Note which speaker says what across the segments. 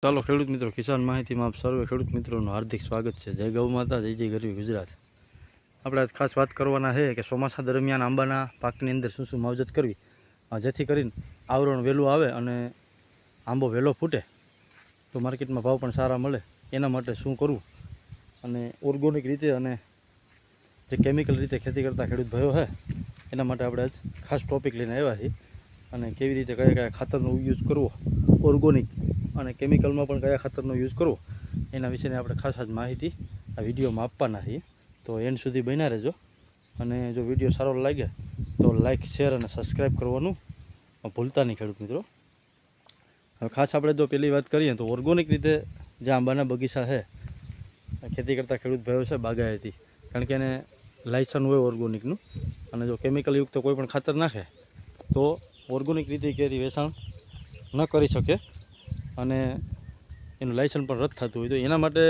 Speaker 1: ચાલો ખેડૂત મિત્રો, કિસાન માહિતીમાં આપ સર્વે ખેડૂત મિત્રોનું હાર્દિક સ્વાગત છે. જય ગૌ માતા, જય જય ગરવી ગુજરાત. આપણે આજ ખાસ વાત કરવાના છે કે ચોમાસા દરમિયાન આંબાના પાકની અંદર શું શું માવજત કરવી જેથી કરીને આવરણ વહેલું આવે અને આંબો વહેલો ફૂટે તો માર્કેટમાં ભાવ પણ સારા મળે. એના માટે શું કરવું અને ઓર્ગોનિક રીતે અને જે કેમિકલ રીતે ખેતી કરતા ખેડૂત ભાઈઓ છે એના માટે આપણે આજ ખાસ ટોપિક લઈને આવ્યા છીએ. અને કેવી રીતે કયા કયા ખાતરનો યુઝ કરવો ઓર્ગોનિક અને કેમિકલમાં પણ કયા ખાતરનો યુઝ કરવો એના વિશેની આપણે ખાસ આજ માહિતી આ વિડીયોમાં આપવાના છીએ. તો એન્ડ સુધી બન્યા રહેજો. અને જો વિડીયો સારો લાગે તો લાઇક, શેર અને સબસ્ક્રાઈબ કરવાનું ભૂલતા નહીં ખેડૂત મિત્રો. હવે ખાસ આપણે જો પહેલી વાત કરીએ તો ઓર્ગોનિક રીતે જે આંબાના બગીચા છે ખેતી કરતા ખેડૂત ભાઈઓ છે બાગાયતી, કારણ કે એને લાયસન્સ હોય ઓર્ગોનિકનું. અને જો કેમિકલ યુક્ત કોઈ પણ ખાતર નાખે તો ઓર્ગોનિક રીતે કેરી વેચાણ ન કરી શકે અને એનું લાયસન્સ પણ રદ થતું હોય. તો એના માટે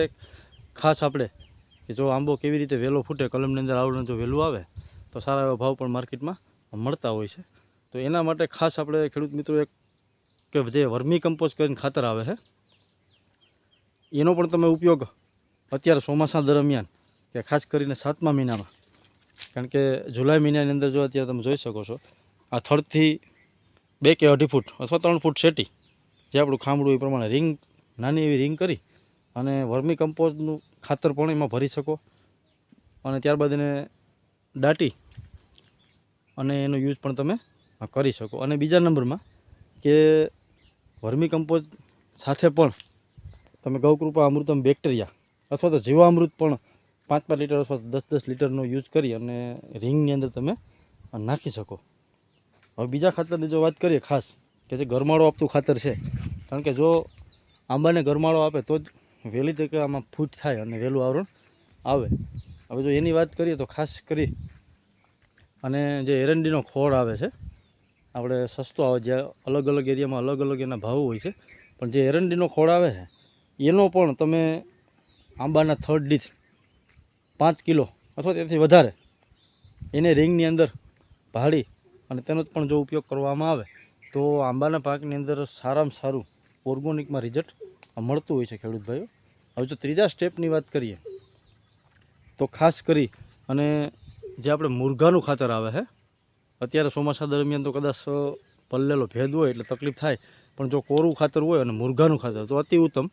Speaker 1: ખાસ આપણે કે જો આંબો કેવી રીતે વહેલો ફૂટે, કલમની અંદર આવરણ જો વહેલું આવે તો સારા એવા ભાવ પણ માર્કેટમાં મળતા હોય છે. તો એના માટે ખાસ આપણે ખેડૂત મિત્રો એક કે જે વર્મી કમ્પોઝ કરીને ખાતર આવે છે એનો પણ તમે ઉપયોગ અત્યારે ચોમાસા દરમિયાન કે ખાસ કરીને 7મા મહિનામાં, કારણ કે જુલાઈ મહિનાની અંદર જો અત્યારે તમે જોઈ શકો છો આ થડથી 2 કે 2.5 ફૂટ અથવા 3 ફૂટ સેટી જે આપણું ખામડું એ પ્રમાણે રિંગ, નાની એવી રિંગ કરી અને વર્મી કમ્પોઝનું ખાતર પણ એમાં ભરી શકો અને ત્યારબાદ એને દાટી અને એનો યુઝ પણ તમે કરી શકો. અને બીજા નંબરમાં કે વર્મી કમ્પોઝ સાથે પણ તમે ગૌકૃપા અમૃતમ બેક્ટેરિયા અથવા તો જીવામૃત પણ 5-5 લીટર અથવા 10-10 લીટરનો યુઝ કરી અને રિંગની અંદર તમે નાખી શકો. હવે બીજા ખાતરની જો વાત કરીએ ખાસ કે જે ગરમાળો આપતું ખાતર છે, કારણ કે જો આંબાને ગરમાળો આપે તો જ વહેલી તકે આમાં ફૂટ થાય અને વહેલું આવરણ આવે. હવે જો એની વાત કરીએ તો ખાસ કરી અને જે એરંડીનો ખોળ આવે છે આપણે સસ્તો આવે, જે અલગ અલગ એરિયામાં અલગ અલગ એના ભાવ હોય છે, પણ જે એરંડીનો ખોળ આવે છે એનો પણ તમે આંબાના થડ દીઠ 5 કિલો અથવા તેથી વધારે એને રિંગની અંદર ભાળી અને તેનો પણ જો ઉપયોગ કરવામાં આવે તો આંબાના પાકની અંદર સારામાં સારું ઓર્ગોનિકમાં રિઝલ્ટ મળતું હોય છે ખેડૂત ભાઈઓ. હવે જો ત્રીજા સ્ટેપની વાત કરીએ તો ખાસ કરી અને જે આપણે મુરઘાનું ખાતર આવે છે અત્યારે ચોમાસા દરમિયાન તો કદાચ પલ્લેલો ભેદ હોય એટલે તકલીફ થાય, પણ જો કોરું ખાતર હોય અને મુરઘાનું ખાતર તો અતિ ઉત્તમ,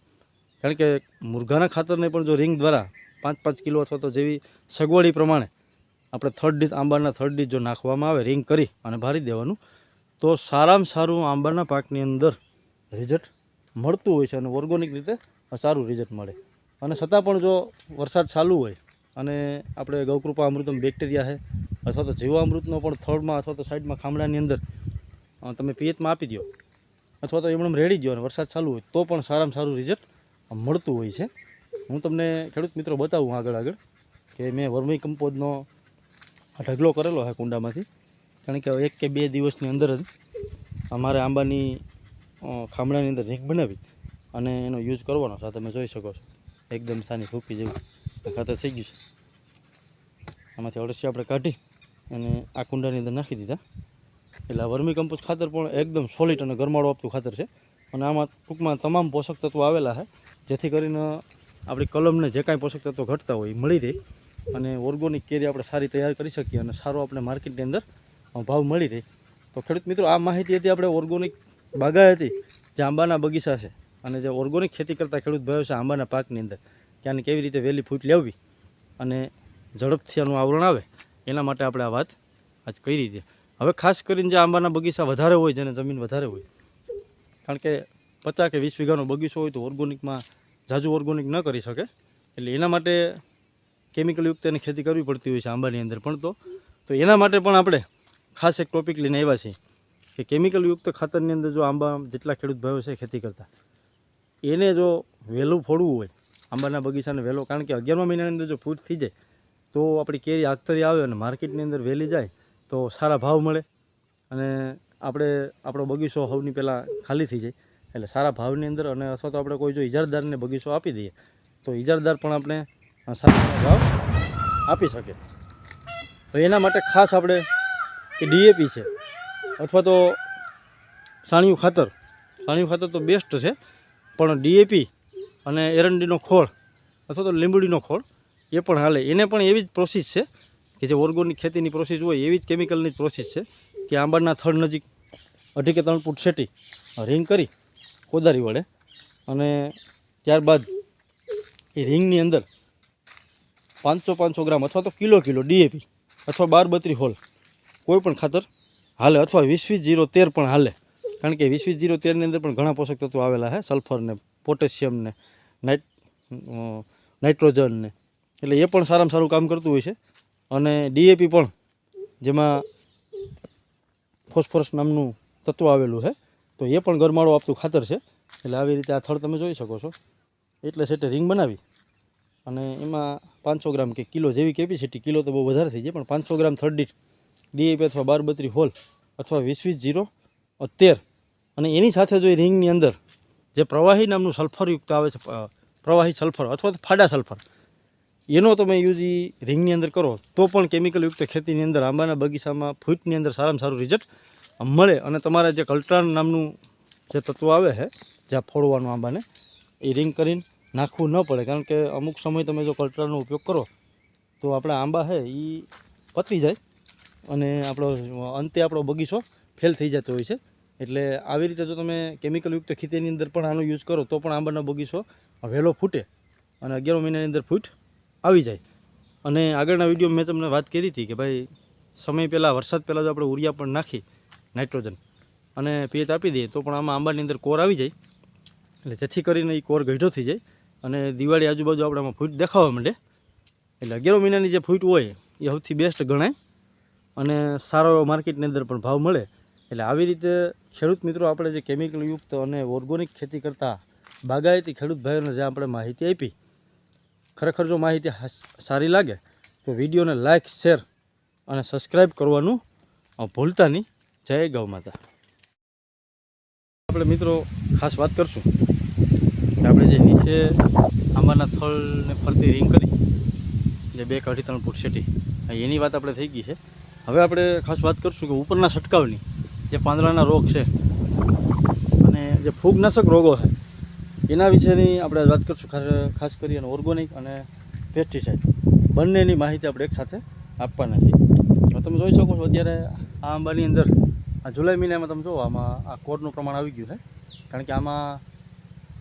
Speaker 1: કારણ કે મુરઘાના ખાતરને પણ જો રિંગ દ્વારા 5-5 કિલો અથવા તો જેવી સગવડી પ્રમાણે આપણે થર્ડ ડીશ આંબાના થર્ડ ડીશ જો નાખવામાં આવે રિંગ કરી અને ભારી દેવાનું તો સારામાં સારું આંબાના પાકની અંદર રિઝલ્ટ મળતું હોય છે અને ઓર્ગોનિક રીતે સારું રિઝલ્ટ મળે. અને છતાં પણ જો વરસાદ ચાલુ હોય અને આપણે ગૌકૃપા અમૃતમ બેક્ટેરિયા છે અથવા તો જીવામૃતનો પણ થડમાં અથવા તો સાઈડમાં ખામડાની અંદર તમે પિયતમાં આપી દો અથવા તો એમણે રેડી દો અને વરસાદ ચાલુ હોય તો પણ સારામાં સારું રિઝલ્ટ મળતું હોય છે. હું તમને ખેડૂત મિત્રો બતાવું આગળ કે મેં વર્મી કમ્પોઝનો ઢગલો કરેલો છે કુંડામાંથી, કારણ કે 1 કે 2 દિવસની અંદર જ અમારે આંબાની ખામડાની અંદર રીંગ બનાવી અને એનો યુઝ કરવાનો છે. તમે જોઈ શકો છો એકદમ સાની ફૂકી જેવું ખાતર થઈ ગયું છે. આમાંથી અળસિયા આપણે કાઢી અને આ કુંડાની અંદર નાખી દીધા એટલે આ વર્મી કમ્પોઝ ખાતર પણ એકદમ સોલિડ અને ગરમાળો આપતું ખાતર છે. અને આમાં ટૂંકમાં તમામ પોષક તત્વો આવેલા છે જેથી કરીને આપણી કલમને જે કાંઈ પોષક તત્વો ઘટતા હોય એ મળી રહે અને ઓર્ગોનિક કેરી આપણે સારી તૈયાર કરી શકીએ અને સારો આપણે માર્કેટની અંદર ભાવ મળી રહે. તો ખેડૂત મિત્રો, આ માહિતી હતી આપણે ઓર્ગોનિક બાગાયતી જે આંબાના બગીચા છે અને જે ઓર્ગોનિક ખેતી કરતા ખેડૂત ભાઈઓ છે આંબાના પાકની અંદર કે આને કેવી રીતે વહેલી ફૂટ લેવી અને ઝડપથી આનું આવરણ આવે એના માટે આપણે આ વાત આજ કરી છે. હવે ખાસ કરીને જે આંબાના બગીચા વધારે હોય, જેને જમીન વધારે હોય, કારણ કે 50 કે 20 વીઘાનો બગીચો હોય તો ઓર્ગોનિકમાં ઝાઝું ઓર્ગોનિક ન કરી શકે, એટલે એના માટે કેમિકલયુક્ત એની ખેતી કરવી પડતી હોય છે આંબાની અંદર પણ. તો એના માટે પણ આપણે ખાસ એક ટોપિક લઈને આવ્યા છીએ કે કેમિકલયુક્ત ખાતરની અંદર જો આંબા જેટલા ખેડૂત ભાઈઓ છે ખેતી કરતા એને જો વહેલું ફોડવું હોય આંબાના બગીચાને વહેલો, કારણ કે 11મા મહિનાની અંદર જો ફૂટ થઈ જાય તો આપણી કેરી આગતરી આવે અને માર્કેટની અંદર વહેલી જાય તો સારા ભાવ મળે અને આપણો બગીચો સૌની પહેલાં ખાલી થઈ જાય એટલે સારા ભાવની અંદર. અને અથવા તો આપણે કોઈ જો ઇજારદારને બગીચો આપી દઈએ તો ઇજારદાર પણ આપણે સારા ભાવ આપી શકે. તો એના માટે ખાસ આપણે કે ડીએપી છે અથવા તો છાણિયું ખાતર તો બેસ્ટ છે, પણ DAP અને એરંડીનો ખોળ અથવા તો લીંબડીનો ખોળ એ પણ હાલે. એને પણ એવી જ પ્રોસેસ છે કે જે ઓર્ગોનિક ખેતીની પ્રોસેસ હોય એવી જ કેમિકલની જ પ્રોસેસ છે કે આંબાના થડ નજીક 2.5 કે 3 ફૂટ છેટી રિંગ કરી કોદારી વડે અને ત્યારબાદ એ રિંગની અંદર 500 ગ્રામ અથવા તો કિલો DAP અથવા 12-32 હોલ કોઈ પણ ખાતર હાલે, અથવા 20-20-0-13 પણ હાલે. કારણ કે 20-20-0-13ની અંદર પણ ઘણા પોષક તત્વો આવેલા છે, સલ્ફર ને પોટેશિયમ ને નાઇટ્રોજન ને, એટલે એ પણ સારામાં સારું કામ કરતું હોય છે. અને DAP પણ જેમાં ફોસ્ફરસ નામનું તત્વ આવેલું છે, તો એ પણ ગરમાળો આપતું ખાતર છે. એટલે આવી રીતે આ થડ તમે જોઈ શકો છો. એટલે સેટે રિંગ બનાવી અને એમાં 500 ગ્રામ કે કિલો જેવી કેપેસિટી, કિલો તો બહુ વધારે થઈ જાય, પણ 500 ગ્રામ થર્ડ દીઠ DAP અથવા 12-32 હોલ અથવા 20-20-0-13 અને એની સાથે જો એ રિંગની અંદર જે પ્રવાહી નામનું સલ્ફરયુક્ત આવે છે, પ્રવાહી સલ્ફર અથવા તો ફાડા સલ્ફર, એનો તમે યુઝ એ રિંગની અંદર કરો તો પણ કેમિકલયુક્ત ખેતીની અંદર આંબાના બગીચામાં ફ્રૂટની અંદર સારામાં સારું રિઝલ્ટ મળે. અને તમારા જે કલ્ટ્રાન નામનું જે તત્વ આવે છે જ્યાં ફોડવાનું આંબાને, એ રિંગ કરીને નાખવું ન પડે. કારણ કે અમુક સમય તમે જો કલ્ટ્રાનો ઉપયોગ કરો તો આપણા આંબા છે એ પતી જાય અને અંતે આપણો બગીચો ફેલ થઈ જતો હોય છે. એટલે આવી રીતે જો તમે કેમિકલયુક્ત ખેતીની અંદર પણ આનો યુઝ કરો તો પણ આંબાનો બગીચો વહેલો ફૂટે અને 11 મહિનાની અંદર ફૂટ આવી જાય. અને આગળના વિડીયોમાં મેં તમને વાત કરી હતી કે ભાઈ સમય પહેલાં, વરસાદ પહેલાં જો આપણે ઉરિયા પણ નાખી નાઇટ્રોજન અને પીએચ આપી દઈએ તો પણ આમાં આંબાની અંદર કોર આવી જાય. એટલે જેથી કરીને એ કોર ગઢો થઈ જાય અને દિવાળી આજુબાજુ આપણે આમાં ફૂટ દેખાવા માંડે. એટલે 11 મહિનાની જે ફૂટ હોય એ સૌથી બેસ્ટ ગણાય અને સારો એવો માર્કેટની અંદર પણ ભાવ મળે. એટલે આવી રીતે ખેડૂત મિત્રો આપણે જે કેમિકલયુક્ત અને ઓર્ગોનિક ખેતી કરતા બાગાયતી ખેડૂત ભાઈઓને જે આપણે માહિતી આપી, ખરેખર જો માહિતી સારી લાગે તો વિડીયોને લાઇક, શેર અને સબસ્ક્રાઈબ કરવાનું ભૂલતા નહીં. જય ગૌ માતા. આપણે મિત્રો ખાસ વાત કરશું કે આપણે જે નીચે આંબાના થળને ફરતી રિંગ કરી જે 2-3 ફૂટ છેટી, એની વાત આપણે થઈ ગઈ છે. હવે આપણે ખાસ વાત કરશું કે ઉપરના છંટકાવની જે પાંદડાના રોગ છે અને જે ફૂગનાશક રોગો છે એના વિશેની આપણે વાત કરશું. ખાસ કરી અને ઓર્ગોનિક અને પેસ્ટિસાઇડ બંનેની માહિતી આપણે એકસાથે આપવાના છીએ. તમે જોઈ શકો છો અત્યારે આ આંબાની અંદર આ જુલાઈ મહિનામાં તમે જુઓ આમાં આ કોરનું પ્રમાણ આવી ગયું છે. કારણ કે આમાં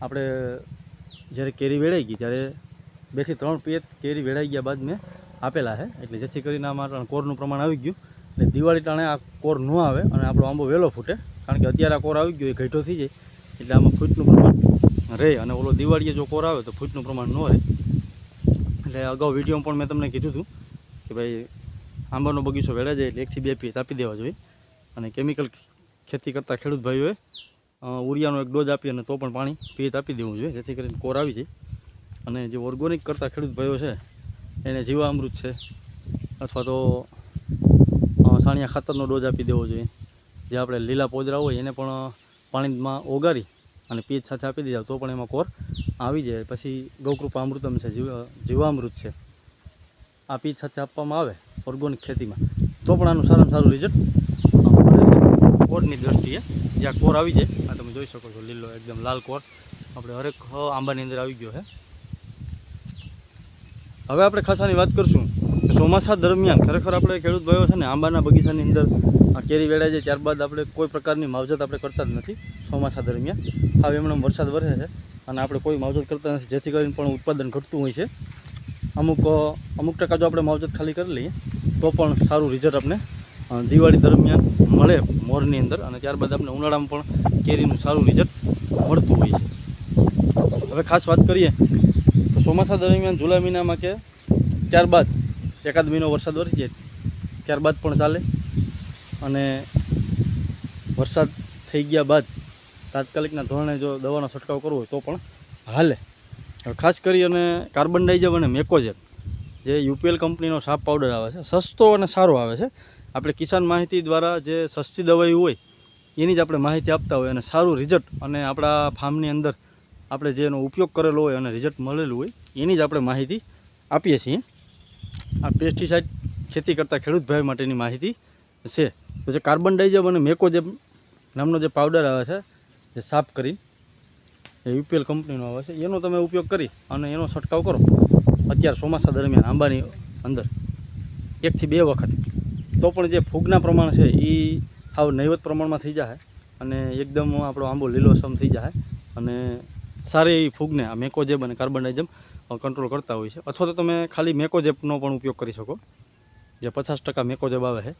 Speaker 1: આપણે જ્યારે કેરી વેળાઈ ગઈ ત્યારે 2 થી 3 પેચ કેરી વેળાઈ ગયા બાદ મેં આપેલા છે. એટલે જેથી કરીને આમાં કોરનું પ્રમાણ આવી ગયું. એટલે દિવાળી ટાણે આ કોર ન આવે અને આપણો આંબો વહેલો ફૂટે. કારણ કે અત્યારે આ કોર આવી ગયો એ ઘટો થઈ જાય એટલે આમાં ફૂટનું પ્રમાણ રહે. અને ઓલો દિવાળીએ જો કોર આવે તો ફૂટનું પ્રમાણ ન રહે. એટલે અગાઉ વિડીયોમાં પણ મેં તમને કીધું હતું કે ભાઈ આંબાનો બગીચો વેળાઈ જાય એટલે 1 થી 2 પેચ આપી દેવા જોઈએ. અને કેમિકલ ખેતી કરતા ખેડૂત ભાઈઓએ ઉરિયાનો એક ડોઝ આપી અને તો પણ પાણી પેચ આપી દેવું જોઈએ જેથી કરીને કોર આવી જાય. અને જે ઓર્ગોનિક કરતા ખેડૂત ભાઈઓ છે એને જીવામૃત છે અથવા તો સાણિયા ખાતરનો ડોઝ આપી દેવો જોઈએ. જે આપણે લીલા પોદરા હોય એને પણ પાણીમાં ઓગાળી અને પેચ સાથે આપી દીધા તો પણ એમાં કોર આવી જાય. પછી ગૌકૃપા અમૃતમ છે, જીવામૃત છે, આ પેચ સાથે આપવામાં આવે ઓર્ગોનિક ખેતીમાં તો પણ આનું સારામાં સારું રિઝલ્ટ કોરની દ્રષ્ટિએ. જ્યાં કોર આવી જાય આ તમે જોઈ શકો છો, લીલો એકદમ લાલ કોર આપણે હરેક આંબાની અંદર આવી ગયો છે. હવે આપણે ખાસ આની વાત કરશું કે ચોમાસા દરમિયાન ખરેખર આપણે ખેડૂત ભાઈઓ છે ને આંબાના બગીચાની અંદર કેરી વેળાઈ જાય ત્યારબાદ આપણે કોઈ પ્રકારની માવજત આપણે કરતા જ નથી ચોમાસા દરમિયાન. હવે એમણે વરસાદ વરસે છે અને આપણે કોઈ માવજત કરતા નથી જેથી કરીને પણ ઉત્પાદન ઘટતું હોય છે. અમુક ટકા જો આપણે માવજત ખાલી કરી લઈએ તો પણ સારું રિઝલ્ટ આપણે દિવાળી દરમિયાન મળે મોરની અંદર અને ત્યારબાદ આપણે ઉનાળામાં પણ કેરીનું સારું રિઝલ્ટ મળતું હોય છે. હવે ખાસ વાત કરીએ તો ચોમાસા દરમિયાન જુલાઈ મહિનામાં કે ત્યારબાદ એકાદ મહિનો વરસાદ વરસી જાય ત્યારબાદ પણ ચાલે. અને વરસાદ થઈ ગયા બાદ તાત્કાલિકના ધોરણે જો દવાનો છંટકાવ કરવો હોય તો પણ હાલે. ખાસ કરી અને કાર્બન ડાઇઝમ અને મેકોજેબ જે UPL કંપનીનો સાપ પાવડર આવે છે, સસ્તો અને સારો આવે છે. આપણે કિસાન માહિતી દ્વારા જે સસ્તી દવાઈ હોય એની જ આપણે માહિતી આપતા હોય અને સારું રિઝલ્ટ અને આપણા ફાર્મની અંદર આપણે જેનો ઉપયોગ કરેલો હોય અને રિઝલ્ટ મળેલું હોય એની જ આપણે માહિતી આપીએ છીએ. આ પેસ્ટિસાઇડ ખેતી કરતા ખેડૂત ભાઈ માટેની માહિતી છે. તો જે કાર્બન ડાઇઝમ અને મેકોજેબ નામનો જે પાવડર આવે છે જે સાફ કરી એ યુપીએલ કંપનીનો આવે છે, એનો તમે ઉપયોગ કરી અને એનો છંટકાવ કરો અત્યારે ચોમાસા દરમિયાન આંબાની અંદર 1 થી 2 વખત, તો પણ જે ફૂગના પ્રમાણ છે એ સાવ નહીવત પ્રમાણમાં થઈ જાય અને એકદમ આપણો આંબો લીલોછમ થઈ જાય અને સારી એવી ફૂગને આ મેકોજેબ અને કાર્બનડાઇઝમ કંટ્રોલ કરતા હોય છે. અથવા તો તમે ખાલી મેકોજેબનો પણ ઉપયોગ કરી શકો, જે 50% મેકોજેબ આવે છે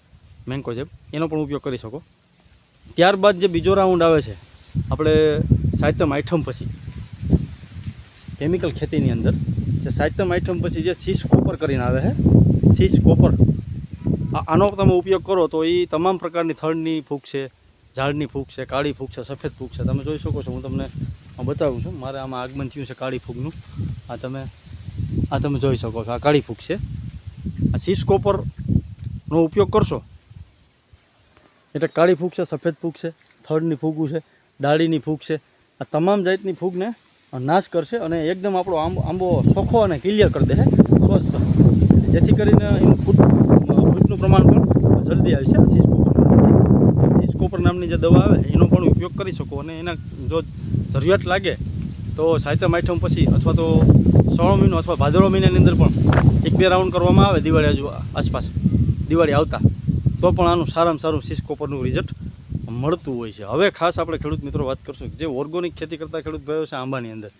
Speaker 1: મેન્કોજેબ, એનો પણ ઉપયોગ કરી શકો. ત્યારબાદ જે બીજો રાઉન્ડ આવે છે આપણે સાતમ આઠમ પછી કેમિકલ ખેતીની અંદર, જે સાતમ આઠમ પછી જે સીસ કોપર કરીને આવે છે, સીસ કોપર, આનો તમે ઉપયોગ કરો તો એ તમામ પ્રકારની થડની ફૂગ છે, ઝાડની ફૂગ છે, કાળી ફૂગ છે, સફેદ ફૂગ છે, તમે જોઈ શકો છો. હું તમને બતાવું છું, મારે આમાં આગમન થયું છે કાળી ફૂગનું. આ તમે જોઈ શકો છો, આ કાળી ફૂગ છે. આ સીસ કોપરનો ઉપયોગ કરશો એટલે કાળી ફૂગ છે, સફેદ ફૂગ છે, થડની ફૂગ છે, ડાળીની ફૂગ છે, આ તમામ જાતની ફૂગને નાશ કરશે અને એકદમ આપણો આંબો ચોખ્ખો અને ક્લિયર કરી દે સ્વસ્થ, જેથી કરીને એનું ફૂટનું પ્રમાણ પણ જલ્દી આવે છે. સીસ કોપર નામની જે દવા આવે એનો પણ ઉપયોગ કરી શકો અને એના જો જરૂરિયાત લાગે તો સાતમ આઠમ પછી અથવા તો 16 મહિનો અથવા ભાદરવા મહિનાની અંદર પણ 1-2 રાઉન્ડ કરવામાં આવે દિવાળી આસપાસ, દિવાળી આવતા, તો પણ આનું સારામાં સારું સીસ કોપરનું રિઝલ્ટ મળતું હોય છે. હવે ખાસ આપણે ખેડૂત મિત્રો વાત કરશું જે ઓર્ગોનિક ખેતી કરતા ખેડૂત ભાઈઓ છે આંબાની અંદર,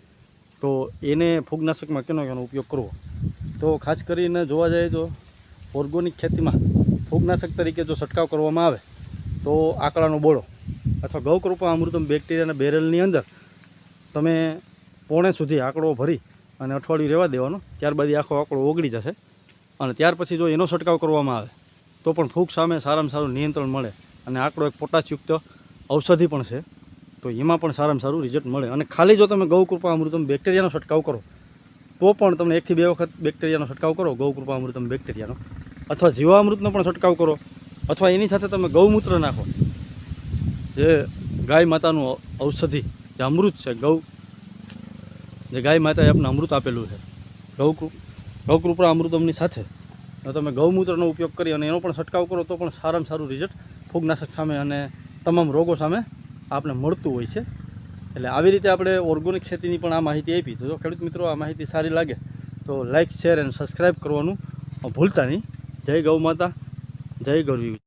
Speaker 1: તો એને ફૂગનાશકમાં કેનો ઉપયોગ કરવો. તો ખાસ કરીને જોવા જઈએ તો ઓર્ગોનિક ખેતીમાં ફૂગનાશક તરીકે જો છંટકાવ કરવામાં આવે તો આકડાનો બોળો અથવા ગૌકૃપા અમૃતમ બેક્ટેરિયાના બેરલની અંદર તમે પોણે સુધી આંકડો ભરી અને અઠવાડિયું રહેવા દેવાનો, ત્યારબાદ આખો આંકડો ઓગળી જશે અને ત્યાર પછી જો એનો છંટકાવ કરવામાં આવે તો પણ ફૂગ સામે સારામાં સારું નિયંત્રણ મળે અને આંકડો એક પોટાશયુક્ત ઔષધિ પણ છે, તો એમાં પણ સારામાં સારું રિઝલ્ટ મળે. અને ખાલી જો તમે ગૌકૃપા અમૃતમ બેક્ટેરિયાનો છંટકાવ કરો તો પણ તમને 1 થી 2 વખત બેક્ટેરિયાનો છંટકાવ કરો, ગૌકૃપા અમૃતમ બેક્ટેરિયાનો, અથવા જીવામૃતનો પણ છંટકાવ કરો, અથવા એની સાથે તમે ગૌમૂત્ર નાખો, જે ગાય માતાનું ઔષધિ જે અમૃત છે, જે ગાય માતાએ આપણને અમૃત આપેલું છે, ગૌકૃપા અમૃતમની સાથે તમે ગૌમૂત્રનો ઉપયોગ કરી અને એનો પણ છંટકાવ કરો તો પણ સારામાં સારું રિઝલ્ટ ફૂગનાશક સામે અને તમામ રોગો સામે આપણે મળતું હોય છે. એટલે આવી રીતે આપણે ઓર્ગોનિક ખેતીની પણ આ માહિતી આપી. તો જો ખેડૂત મિત્રો આ માહિતી સારી લાગે તો લાઇક, શેર અને સબસ્ક્રાઈબ કરવાનું ભૂલતા નહીં. જય ગૌ માતા, જય ગૌરી.